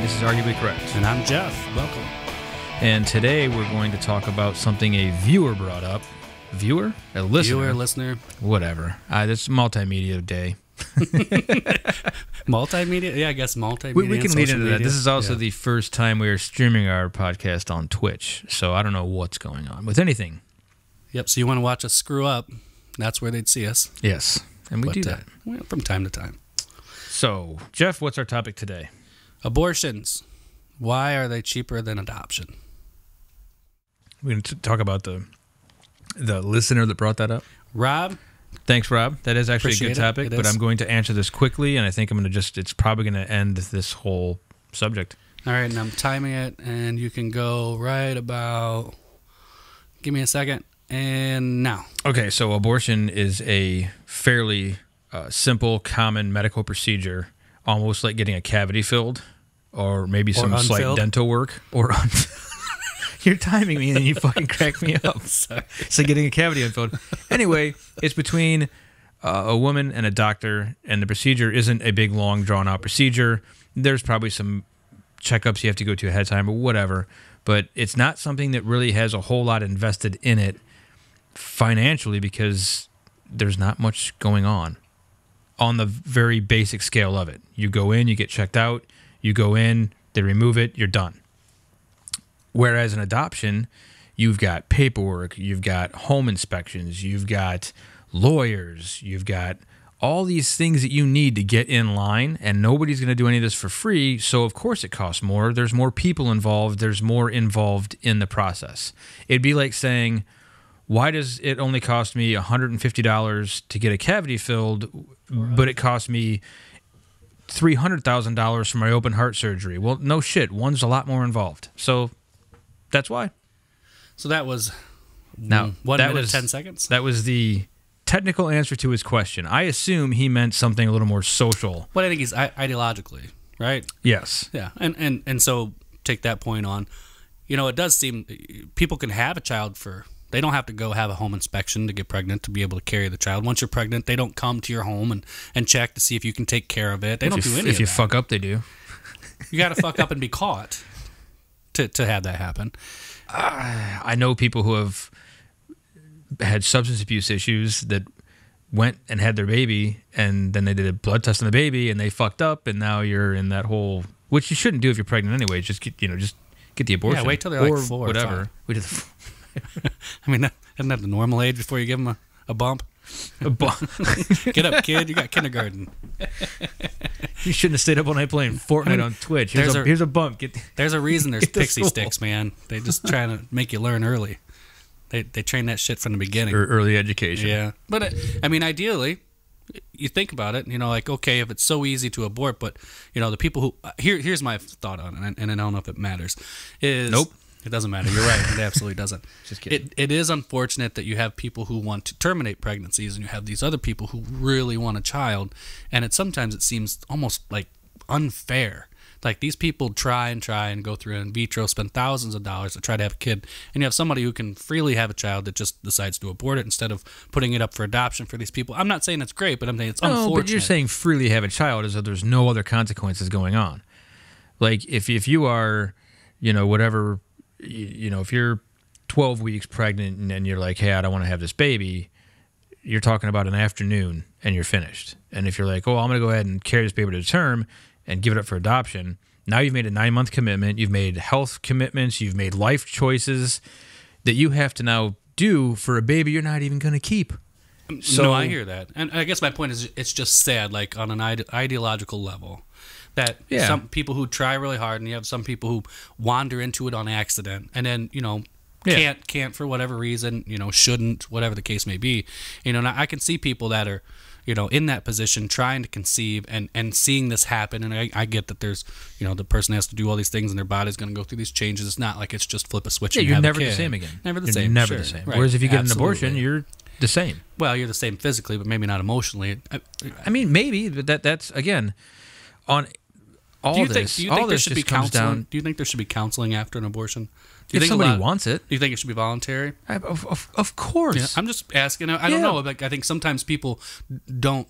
and this is Arguably Correct. And I'm Jeff. Welcome. And today we're going to talk about something a viewer brought up. Viewer? A listener? Viewer, listener. Whatever. This multimedia day. Multimedia? Yeah, I guess multimedia. We can lead into media. that. This is also the first time we are streaming our podcast on Twitch, so I don't know what's going on with anything. Yep, so you want to watch us screw up, that's where they'd see us. Yes, and we do that. From time to time. So, Jeff, what's our topic today? Abortions. Why are they cheaper than adoption? We're going to talk about the listener that brought that up. Rob? Thanks, Rob. That is actually a good topic, but I'm going to answer this quickly, and I think it's probably going to end this whole subject. All right, and I'm timing it, and you can go right about, give me a second, and now. Okay, so abortion is a fairly simple, common medical procedure, almost like getting a cavity filled, or maybe some slight dental work, or You're timing me, and then you fucking crack me up. Sorry. So getting a cavity unfilled. Anyway, it's between a woman and a doctor, and the procedure isn't a big, long, drawn-out procedure. There's probably some checkups you have to go to ahead of time or whatever, but it's not something that really has a whole lot invested in it financially because there's not much going on the very basic scale of it. You go in, you get checked out, you go in, they remove it, you're done. Whereas in adoption, you've got paperwork, you've got home inspections, you've got lawyers, you've got all these things that you need to get in line, and nobody's going to do any of this for free, so of course it costs more. There's more people involved. There's more involved in the process. It'd be like saying, why does it only cost me $150 to get a cavity filled, but it costs me $300,000 for my open heart surgery? Well, no shit. One's a lot more involved. So that's why. So that was 1 minute and 10 seconds? That was the technical answer to his question. I assume he meant something a little more social. But I think he's ideologically, right? Yes. Yeah, and so take that point on. You know, it does seem people can have a child they don't have to go have a home inspection to get pregnant to be able to carry the child. Once you're pregnant, they don't come to your home and check to see if you can take care of it. They don't do any of that. If you fuck up, they do. You got to fuck up and be caught to have that happen. I know people who have had substance abuse issues that went and had their baby, and then they did a blood test on the baby, and they fucked up, and now you're in that whole, which you shouldn't do if you're pregnant anyway. Just get the abortion. Yeah, wait till they're like 4 or whatever. We did. I mean, isn't that the normal age before you give them a bump? A bump. Get up, kid. You got kindergarten. You shouldn't have stayed up all night playing Fortnite on Twitch. Here's a bump. There's a reason there's pixie sticks, man. They just trying to make you learn early. They train that shit from the beginning. Early education. Yeah. But, I mean, ideally, you think about it, like, okay, if it's so easy to abort, but, the people who... Here's my thought on it, and I don't know if it matters. Nope. It doesn't matter. You're right. It absolutely doesn't. Just kidding. It is unfortunate that you have people who want to terminate pregnancies, and you have these other people who really want a child, and sometimes it seems almost like unfair. Like these people try and go through in vitro, spend thousands of dollars to try to have a kid, and you have somebody who can freely have a child that just decides to abort it instead of putting it up for adoption for these people. I'm not saying it's great, but I'm saying it's unfortunate. No, but you're saying freely have a child as though there's no other consequences going on. Like if you are, whatever... if you're 12 weeks pregnant and you're like, hey, I don't want to have this baby, you're talking about an afternoon and you're finished. And if you're like, oh, I'm going to go ahead and carry this baby to term and give it up for adoption, now you've made a 9-month commitment, you've made health commitments, you've made life choices that you have to now do for a baby you're not even going to keep. So, no, I hear that. And I guess my point is it's just sad, like on an ideological level. That some people who try really hard, and you have some people who wander into it on accident, and then can't for whatever reason, shouldn't, whatever the case may be, and I can see people that are, in that position trying to conceive and seeing this happen, and I get that there's, the person has to do all these things, and their body's going to go through these changes. It's not like it's just flip a switch. Yeah, and you're have never a kid. the same again. Never the you're same. Never sure. the same. Right. Whereas if you get Absolutely. an abortion, you're the same. Well, you're the same physically, but maybe not emotionally. I mean, maybe, but that's again on. Do you think there should be counseling? Do you think there should be counseling after an abortion? Do you if think somebody wants it. Do you think it should be voluntary? Of course. Yeah, I'm just asking. I don't know. Like, I think sometimes people don't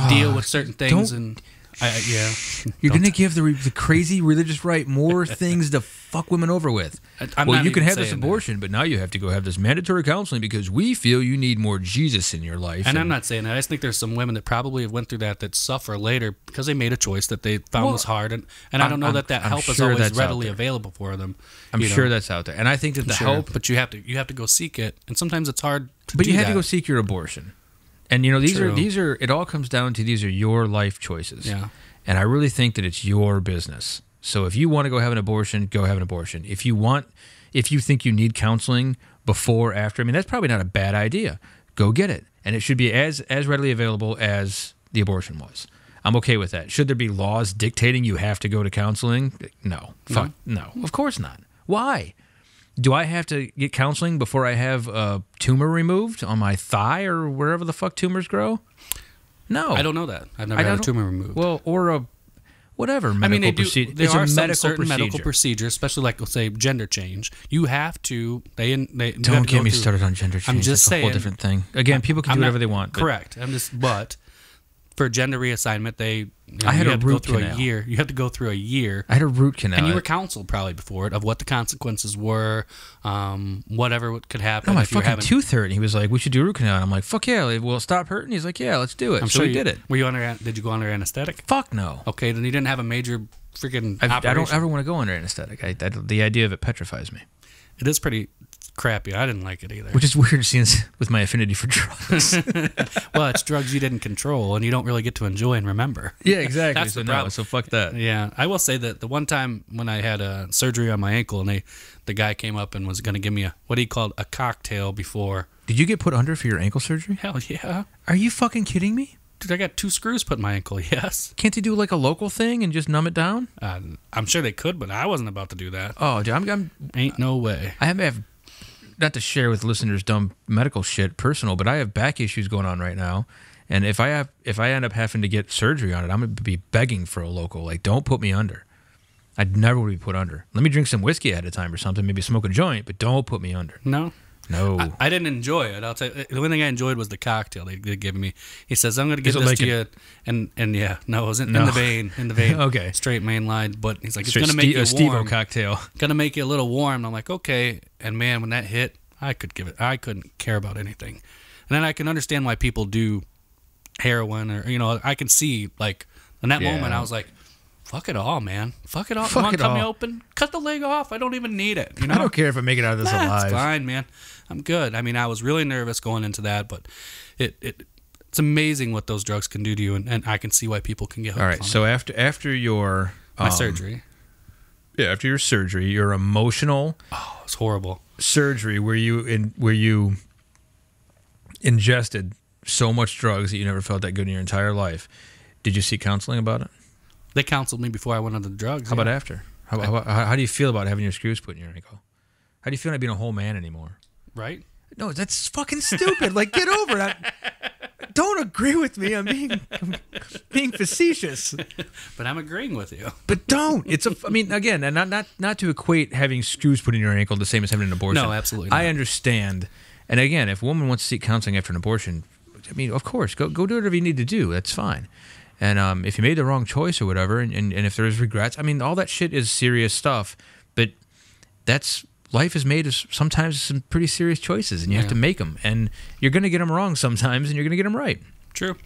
deal with certain things. Yeah. You're going to give the crazy religious right more things to fuck women over with. Well, you can have this abortion, but now you have to go have this mandatory counseling because we feel you need more Jesus in your life. And I'm not saying that. I just think there's some women that probably have went through that suffer later because they made a choice that they found was hard. And I don't know that help is always readily available for them. I'm sure that's out there. And I think that help... But you have to go seek it. And sometimes it's hard to But you have to go seek your abortion. And, these are, it all comes down to these are your life choices. Yeah. And I really think that it's your business. So if you want to go have an abortion, go have an abortion. If you think you need counseling before, after, I mean, that's probably not a bad idea. Go get it. And it should be as readily available as the abortion was. I'm okay with that. Should there be laws dictating you have to go to counseling? No. Fuck, no. Of course not. Why? Do I have to get counseling before I have a tumor removed on my thigh or wherever the fuck tumors grow? No. I don't know that. I've never had a tumor removed. Well, or a whatever medical procedure. There are some certain medical procedures, especially like, let's say, gender change. You have to... They don't get me started on gender change. I'm just saying. It's a whole different thing. Again, people can do whatever they want. Correct. But for gender reassignment, I had a root canal. You have to go through a year. I had a root canal. And you were counseled probably before it of what the consequences were, whatever could happen. No, my fucking tooth hurt. And he was like, we should do a root canal. And I'm like, fuck yeah. Will it stop hurting? He's like, yeah, let's do it. So we did it. Did you go under anesthetic? Fuck no. Okay, then you didn't have a major freaking operation. I don't ever want to go under anesthetic. The idea of it petrifies me. It is pretty crappy. I didn't like it either. Which is weird, seeing with my affinity for drugs. Well, it's drugs you didn't control and you don't really get to enjoy and remember. Yeah, exactly. That's the problem. So fuck that. Yeah, I will say that the one time when I had a surgery on my ankle and the guy came up and was going to give me what he called a cocktail before. Did you get put under for your ankle surgery? Hell yeah. Are you fucking kidding me? Dude, I got 2 screws put in my ankle, yes. Can't they do like a local thing and just numb it down? I'm sure they could, but I wasn't about to do that. Oh, dude, ain't no way. I have not to share with listeners dumb medical shit personal, but I have back issues going on right now. And if I end up having to get surgery on it, I'm going to be begging for a local. Like, don't put me under. I'd never would be put under. Let me drink some whiskey at a time or something, maybe smoke a joint, but don't put me under. No. I didn't enjoy it. I'll tell you, the one thing I enjoyed was the cocktail they gave me. He says, I'm going to give this to you. And yeah, no, it was in the vein. Okay. Straight main line. But he's like, it's going to make you warm. A Steve-O cocktail. Going to make you a little warm. And I'm like, okay. And man, when that hit, I couldn't care about anything. And then I can understand why people do heroin or, I can see, like, in that moment, I was like, fuck it all, man. Fuck it all. Come on, cut me open. Cut the leg off. I don't even need it. I don't care if I make it out of this alive. It's fine, man. I'm good. I mean, I was really nervous going into that, but it's amazing what those drugs can do to you, and I can see why people can get hooked. All right, so after your... my surgery. Yeah, after your surgery, your emotional... Oh, it's horrible. Surgery where you ingested so much drugs that you never felt that good in your entire life. Did you seek counseling about it? They counseled me before I went on the drugs. How about after? How do you feel about having your screws put in your ankle? How do you feel not being a whole man anymore? Right? No, that's fucking stupid. Like, get over it. Don't agree with me. I'm being facetious. But I'm agreeing with you. But don't. Again, and not to equate having screws put in your ankle the same as having an abortion. No, absolutely not. I understand. And again, if a woman wants to seek counseling after an abortion, of course, go do whatever you need to do. That's fine. And if you made the wrong choice or whatever, and if there's regrets, all that shit is serious stuff. But life is made of sometimes some pretty serious choices, and you have to make them. And you're going to get them wrong sometimes, and you're going to get them right. True.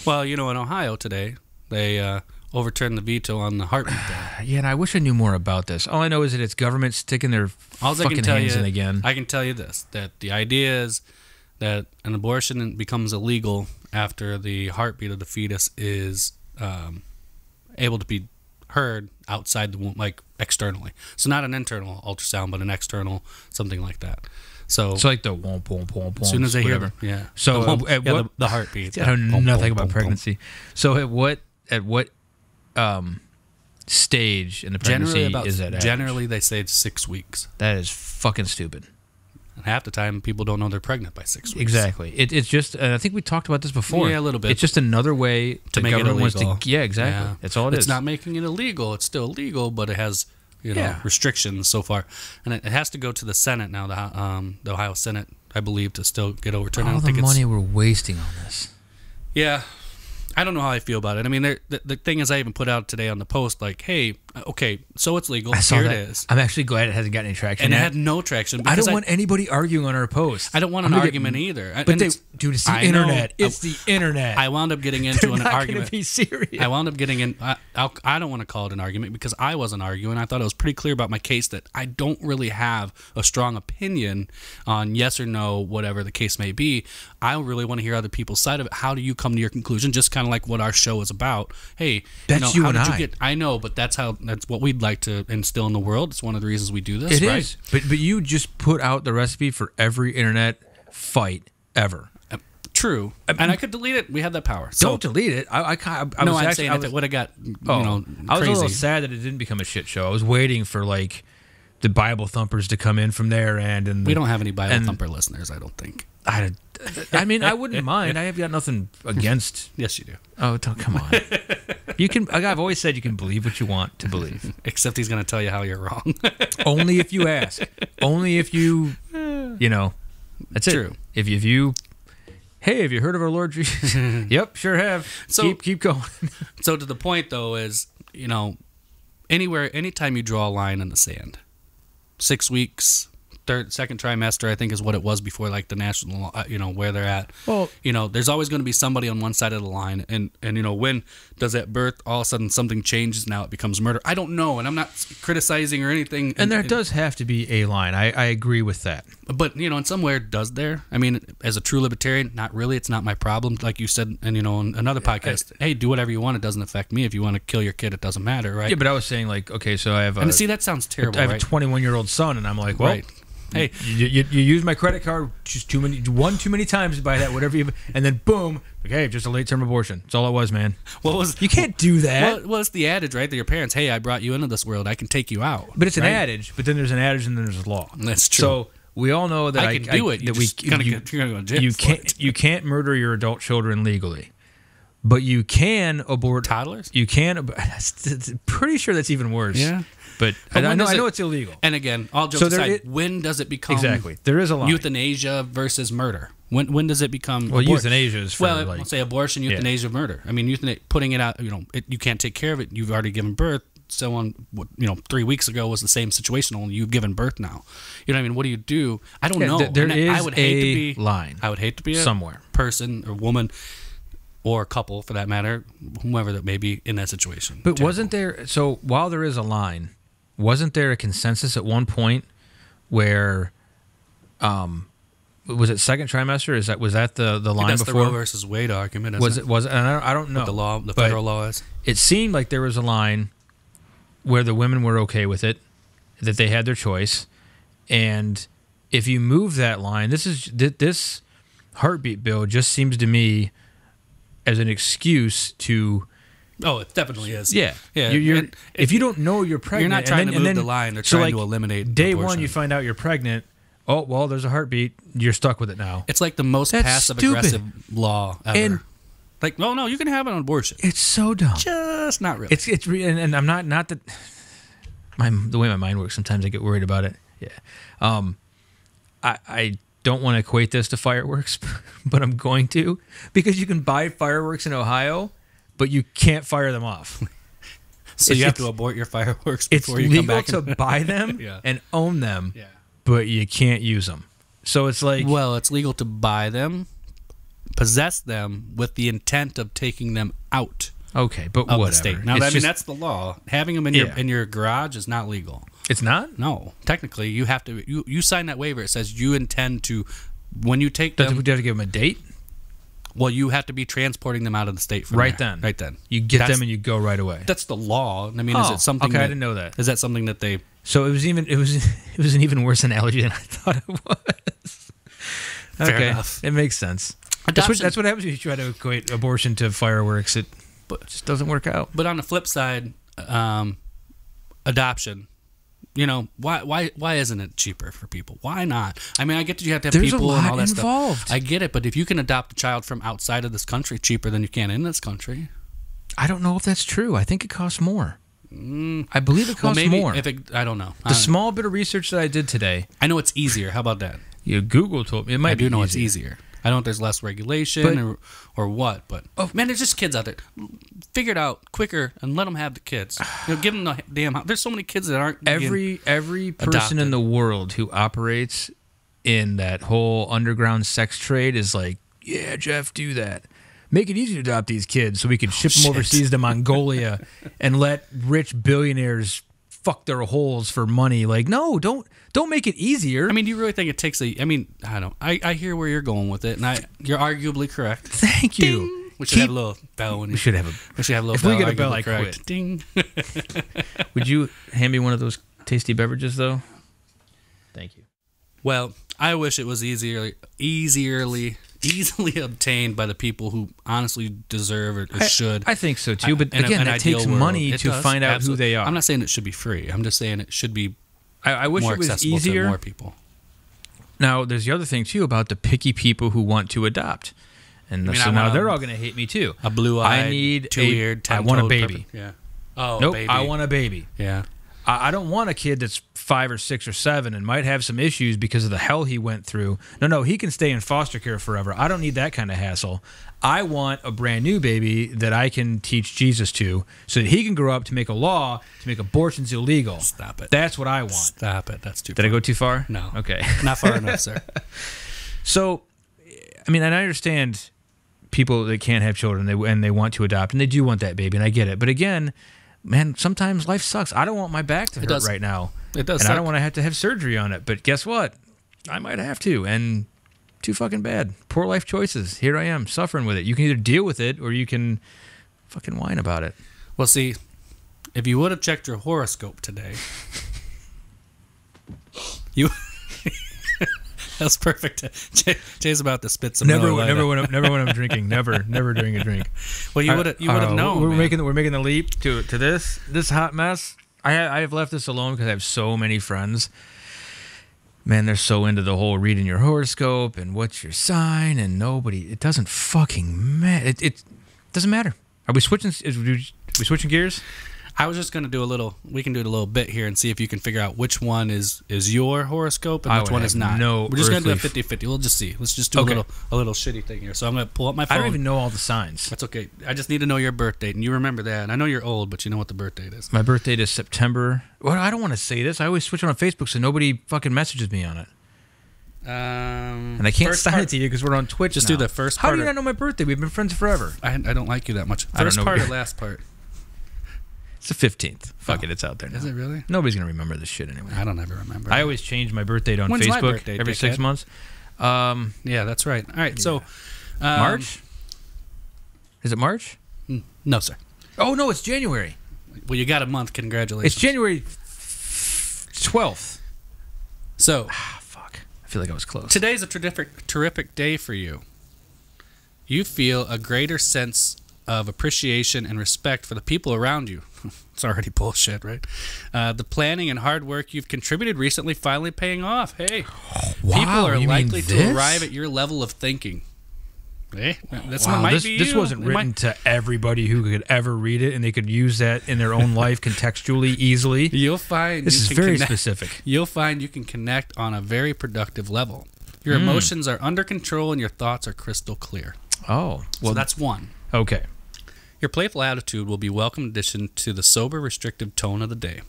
Well, in Ohio today, they overturned the veto on the heartbeat ban. Yeah, and I wish I knew more about this. All I know is that it's government sticking their fucking hands in again. I can tell you this, that the idea is that an abortion becomes illegal after the heartbeat of the fetus is able to be heard outside the womb, like externally. So not an internal ultrasound, but an external, something like that. So it's like the womp, womp, womp, womp. As soon as they whatever. Hear them, yeah. So the heartbeat. I don't know nothing about pregnancy. So at what stage in the pregnancy is that average? Generally, they say it's 6 weeks. That is fucking stupid. And half the time, people don't know they're pregnant by 6 weeks. Exactly. It's just, I think we talked about this before. Yeah, a little bit. It's just another way to make it illegal. Yeah, exactly. Yeah. That's all it is. It's not making it illegal. It's still legal, but it has restrictions so far. And it has to go to the Senate now, the Ohio Senate, I believe, to still get overturned. All the money we're wasting on this. Yeah. I don't know how I feel about it. I mean, the thing is, I even put out today on the post, like, hey, okay, so it's legal. Here it is. I'm actually glad it hasn't gotten any traction. And it had no traction. I don't want anybody arguing on our post. I don't want an argument either. But dude, it's the internet. It's the internet. I wound up getting into an argument. Be serious. I wound up getting in. I don't want to call it an argument because I wasn't arguing. I thought I was pretty clear about my case that I don't really have a strong opinion on yes or no, whatever the case may be. I really want to hear other people's side of it. How do you come to your conclusion? Just kind of like what our show is about. Hey, that's how did you get? I know, but that's what we'd like to instill in the world. It's one of the reasons we do this. It is. But you just put out the recipe for every internet fight ever. True, and I could delete it. We have that power. So, don't delete it. I'm saying if it would have got crazy. I was a little sad that it didn't become a shit show. I was waiting for like the Bible thumpers to come in from their end, and we don't have any Bible thumper listeners. I don't think. I mean, I wouldn't mind. I have got nothing against. Yes, you do. Oh, come on. You can. I've always said you can believe what you want to believe. Except he's going to tell you how you're wrong. Only if you ask. Only if you. That's it. True. If you. Hey, have you heard of our Lord Jesus? Yep, sure have. So keep going. So to the point though is, anytime you draw a line in the sand, 6 weeks. Second trimester, I think, is what it was before, like the national, where they're at. Well, there's always going to be somebody on one side of the line, and when does that birth all of a sudden something changes? Now it becomes murder. I don't know, and I'm not criticizing or anything. And there does have to be a line. I agree with that. But in somewhere does there? I mean, as a true libertarian, not really. It's not my problem, like you said, and on another podcast. Hey, do whatever you want. It doesn't affect me. If you want to kill your kid, it doesn't matter, right? Yeah, but I was saying like, okay, so I have and see, that sounds terrible. I have a 21-year-old son, and I'm like, well. Right. Hey, you use my credit card just too many times to buy that, whatever you, and then boom, okay, just a late-term abortion. That's all it was, man. You can't do that. Well, it's the adage, right? That your parents, hey, I brought you into this world, I can take you out. But it's an adage. But then there's an adage, and then there's a law. That's true. So we all know that I can do it. You're gonna go to jail. You can't murder your adult children legally. But you can abort toddlers. You can. Pretty sure that's even worse. Yeah. But I know it's illegal. And again, all jokes aside, when does it become exactly? There is a line. Euthanasia versus murder. When does it become? Well, euthanasia is for let's say abortion, euthanasia, murder. I mean, putting it out. You can't take care of it. You've already given birth. Someone, 3 weeks ago was the same situation. Only you've given birth now. You know what I mean? What do you do? I don't know. There is a line. I would hate to be somewhere person or woman. Or a couple, for that matter, whomever that may be in that situation. But wasn't there? So while there is a line, wasn't there a consensus at one point where, was it second trimester? Was that the line that's before? The Roe versus Wade argument. Was it? And I don't know. What the federal law is. It seemed like there was a line where the women were okay with it, that they had their choice, and if you move that line, this heartbeat bill just seems to me as an excuse to. Oh, it definitely is. Yeah. If you don't know you're pregnant, you're not trying to move the line. They're trying to eliminate day abortion. One, you find out you're pregnant. Oh, well, there's a heartbeat. You're stuck with it now. It's like the most passive-aggressive law ever. And like, no, you can have an abortion. It's so dumb. Just not really. And I'm not that. The way my mind works, sometimes I get worried about it. Yeah. I don't want to equate this to fireworks, but I'm going to, because you can buy fireworks in Ohio, but you can't fire them off. So you have to abort your fireworks before you come back. It's legal to buy them and own them, but you can't use them. So it's like... Well, it's legal to buy them, possess them with the intent of taking them out. Okay, but of whatever. The state. Now, that's the law. Having them in your garage is not legal. It's not? No. Technically, you have to. You sign that waiver. It says you intend to, when you take them. Do you have to give them a date? Well, you have to be transporting them out of the state from right there. then. Right then. You get them and you go right away. That's the law. I mean, is it something? Okay, I didn't know that. Is that something that they? So it was an even worse analogy than I thought it was. Fair enough. It makes sense. That's what happens when you try to equate abortion to fireworks. It just doesn't work out. But on the flip side, adoption. Why isn't it cheaper for people? Why not? I mean, I get that you have to have people and all that involved. Stuff. I get it, but if you can adopt a child from outside of this country cheaper than you can in this country, I don't know if that's true. I think it costs more. I believe it costs more. I don't know. The small bit of research that I did today. I know it's easier. How about that? Google told me it might be I do know easier. it's easier. I don't know if there's less regulation or what, but man, there's just kids out there. Figure it out quicker and let them have the kids. Give them the damn house. There's so many kids that aren't every person adopted. in the world who operates in that whole underground sex trade is like, yeah, Jeff, do that. Make it easy to adopt these kids so we can ship them overseas to Mongolia and let rich billionaires fuck their holes for money. Like, no, don't make it easier. I mean, do you really think it takes I don't. I hear where you're going with it, and you're arguably correct. Thank you. Ding. We should have a little bell. We should have a little if bell. If we get a bell, I quit. Ding. Would you hand me one of those tasty beverages, though? Thank you. Well, I wish it was easily obtained by the people who honestly deserve it or should. I think so too, but again, that takes money to find out who they are. I'm not saying it should be free. I'm just saying it should be I wish more it was accessible easier. to more people. Now, there's the other thing too about the picky people who want to adopt. And now they're all going to hate me too. A blue-eyed, two-eared, I want a baby. Yeah. Oh, nope, baby. I want a baby. Yeah. I don't want a kid that's 5 or 6 or 7 and might have some issues because of the hell he went through. No, he can stay in foster care forever. I don't need that kind of hassle. I want a brand new baby that I can teach Jesus to so that he can grow up to make a law to make abortions illegal. Stop it. That's what I want. Stop it. That's too far. Did I go too far? No. Okay. Not far enough, sir. So, I mean, and I understand people that can't have children and they want to adopt, and they do want that baby, and I get it. But again, man, sometimes life sucks. I don't want my back to hurt right now. It does and suck. I don't want to have surgery on it. But guess what? I might have to, and too fucking bad. Poor life choices. Here I am, suffering with it. You can either deal with it, or you can fucking whine about it. Well, see, if you would have checked your horoscope today, you... That's perfect. Jay's about to spit some. Never when I'm drinking. Never during a drink. Well, you would have known. We're making the leap to this hot mess. I have left this alone because I have so many friends. Man, they're so into the whole reading your horoscope and what's your sign, and it doesn't fucking matter. It doesn't matter. Are we switching? We switching gears? I was just going to do we can do a little bit here and see if you can figure out which one is your horoscope and which one is not. No, we're just going to do a 50-50. We'll just see. Let's just do a little shitty thing here. So I'm going to pull up my phone. I don't even know all the signs. That's okay. I just need to know your birth date, and you remember that. And I know you're old, but you know what the birth date is. My birth date is September. Well, I don't want to say this. I always switch it on Facebook so nobody fucking messages me on it. And I can't sign it to you because we're on Twitch. Just do the first part. How do you not know my birthday? We've been friends forever. I don't like you that much. First part or last part? It's the 15th. Fuck it, it's out there now. Is it really? Nobody's going to remember this shit anyway. I don't ever remember. I always change my birth date on When's Facebook my birthday, every 6 months. Yeah, that's right. All right, so... March? Is it March? No, sir. Oh, no, it's January. Well, you got a month. Congratulations. It's January 12th. So... fuck. I feel like I was close. Today's a terrific day for you. You feel a greater sense of appreciation and respect for the people around you. It's already bullshit, right? The planning and hard work you've contributed recently finally paying off. Hey, wow, people are likely to arrive at your level of thinking. Hey, this one might be this wasn't written to everybody who could ever read it, and they could use that in their own life contextually easily. You'll find this is very specific. You'll find you can connect on a very productive level. Your emotions are under control, and your thoughts are crystal clear. Oh, well, so that's one. Okay. Your playful attitude will be a welcome addition to the sober, restrictive tone of the day.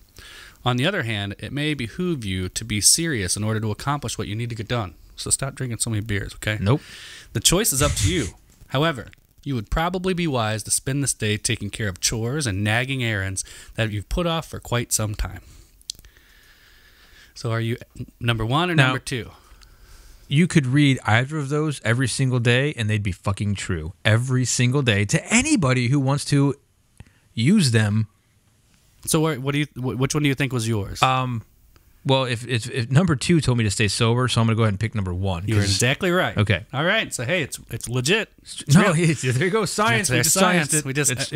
On the other hand, it may behoove you to be serious in order to accomplish what you need to get done. So stop drinking so many beers, okay? Nope. The choice is up to you. However, you would probably be wise to spend this day taking care of chores and nagging errands that you've put off for quite some time. So are you number one or number two? You could read either of those every single day, and they'd be fucking true every single day to anybody who wants to use them. So which one do you think was yours? Well, if number 2 told me to stay sober, so I'm going to go ahead and pick number 1. You're exactly right. Okay. All right. So hey, it's legit. There you go. Science. We just scienced it.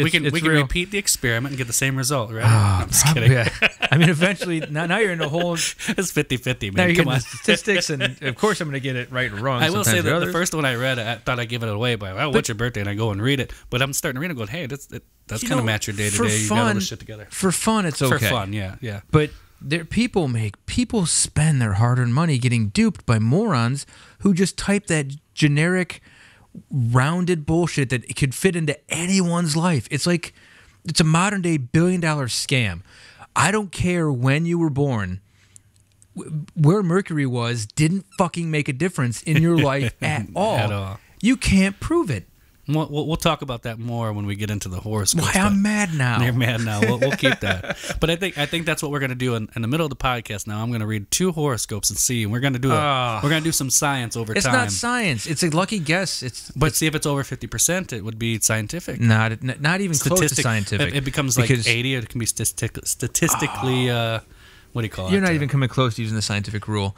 We can repeat the experiment and get the same result, right? I'm just kidding. Yeah. I mean, eventually, now you're in a whole... It's 50-50, man. Now you're Come on. statistics, and of course I'm going to get it right or wrong. I will say that the first one I read, I thought I'd give it away by, what's your birthday? And I go and read it. But I'm starting to read it going, hey, that's kind of match your day-to-day. You got all this shit together. For fun, it's okay. For fun, yeah. But People spend their hard-earned money getting duped by morons who just type that generic rounded bullshit that could fit into anyone's life. It's like it's a modern-day billion-dollar scam. I don't care when you were born. Where Mercury was didn't fucking make a difference in your life at all. At all. You can't prove it. We'll talk about that more when we get into the horoscopes. Why, I'm mad now. You're mad now. We'll keep that. But I think that's what we're going to do in the middle of the podcast. Now I'm going to read 2 horoscopes and see, and we're going to do some science over time. It's not science. It's a lucky guess. But see, if it's over 50%, it would be scientific. Not even close to scientific. It becomes like 80. It can be statistically. What do you call it? You're not even coming close to using the scientific rule.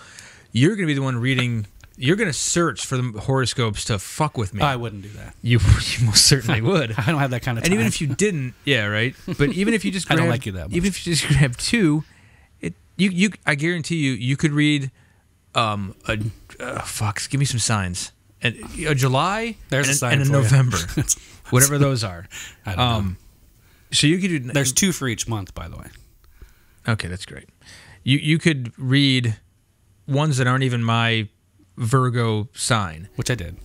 You're going to be the one reading. You're going to search for the horoscopes to fuck with me. I wouldn't do that. You most certainly would. I don't have that kind of time. And even if you didn't, yeah, right? But even if you just I don't like you that much. Even if you just grab 2, I guarantee you could read give me some signs. A July and a November. Whatever those are. I don't know. So you could do, there's 2 for each month, by the way. Okay, that's great. You could read ones that aren't even my Virgo sign, which I did.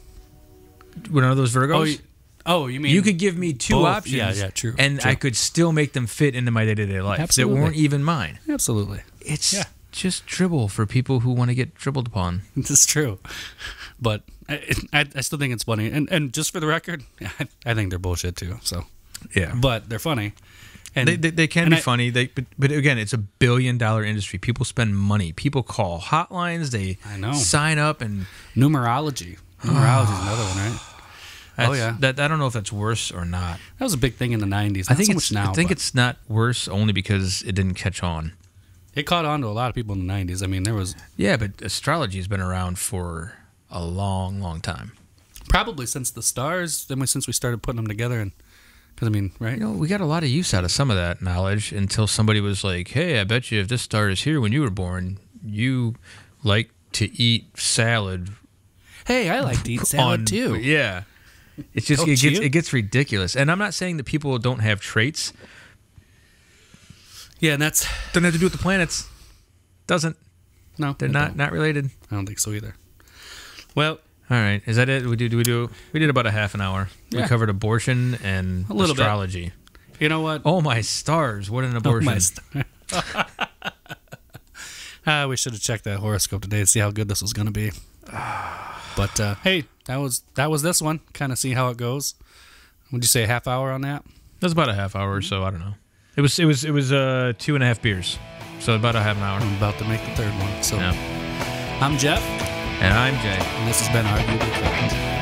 One of those Virgos. You mean you could give me 2 both options? Yeah, true. And true. I could still make them fit into my day-to-day life. Absolutely. That weren't even mine. Absolutely. It's just dribble for people who want to get dribbled upon. This is true, but I still think it's funny. And just for the record, I think they're bullshit too. So yeah, but they're funny. And they can be funny. But again, it's a billion-dollar industry. People spend money. People call hotlines. They sign up and numerology. Numerology is another one, right? I don't know if that's worse or not. That was a big thing in the 90s. I think it's not worse only because it didn't catch on. It caught on to a lot of people in the 90s. I mean, there was... Yeah, but astrology has been around for a long, long time. Probably since the stars, since we started putting them together. And because, I mean, right? We got a lot of use out of some of that knowledge until somebody was like, hey, I bet you if this star is here when you were born, you like to eat salad. Hey, I like to eat salad too. Yeah. It's just it gets ridiculous. And I'm not saying that people don't have traits. Yeah, and that's... Doesn't have to do with the planets. Doesn't. No. They're not related. I don't think so either. Well... All right. Is that it? We did about a half an hour. Yeah. We covered abortion and astrology. Bit. You know what? Oh, my stars. What an abortion. We should have checked that horoscope today to see how good this was going to be. But, hey, that was this one. Kind of see how it goes. Would you say a half hour on that? That was about a half hour or so. I don't know. It was 2.5 beers. So about a half an hour. I'm about to make the 3rd one. So yeah. I'm Jeff. And I'm Jay. And this has been Arguably Correct.